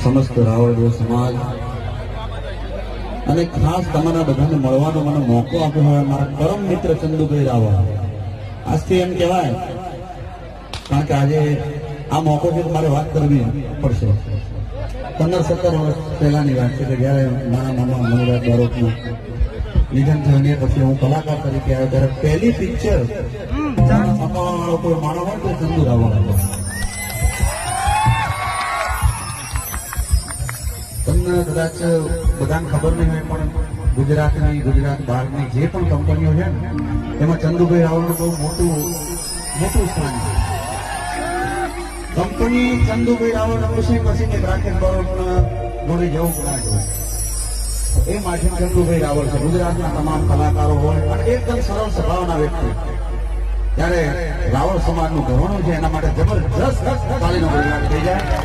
સમસ્ત રાવળ સમાજ અને ખાસ તમારા બધાને મળવાનો મને મોકો આપ્યો હોય મારા પરમ મિત્ર ચંદુભાઈ રાવળ. આજથી એમ કહેવાય, કારણ કે આજે આ મોકો છે મારે વાત કરવી પડશે. 15-17 વર્ષ પહેલાની વાત છે કે જ્યારે મારા મામા મનુરાજ બારોટનું નિધન થયું ને પછી હું કલાકાર તરીકે આવ્યો ત્યારે પહેલી પિક્ચર કોઈ માણસ હોય તો ચંદુ રાવળ હતો. તમને કદાચ બધાને ખબર નહીં હોય પણ ગુજરાત બહારની જે પણ કંપનીઓ છે ને એમાં ચંદુભાઈ રાવળનું બહુ મોટું સ્થાન છે. કંપની ચંદુભાઈ રાવળ પછી રાકેશ બારોટના જોડે જવું ના જવું એ માટે ચંદુભાઈ રાવળ છે. ગુજરાતના તમામ કલાકારો હોય અને એકદમ સરળ સ્વભાવના વ્યક્તિ. ત્યારે રાવળ સમાજનું ઘરણું છે એના માટે જબરજસ્ત તાળીનો પરિણામ થઈ જાય.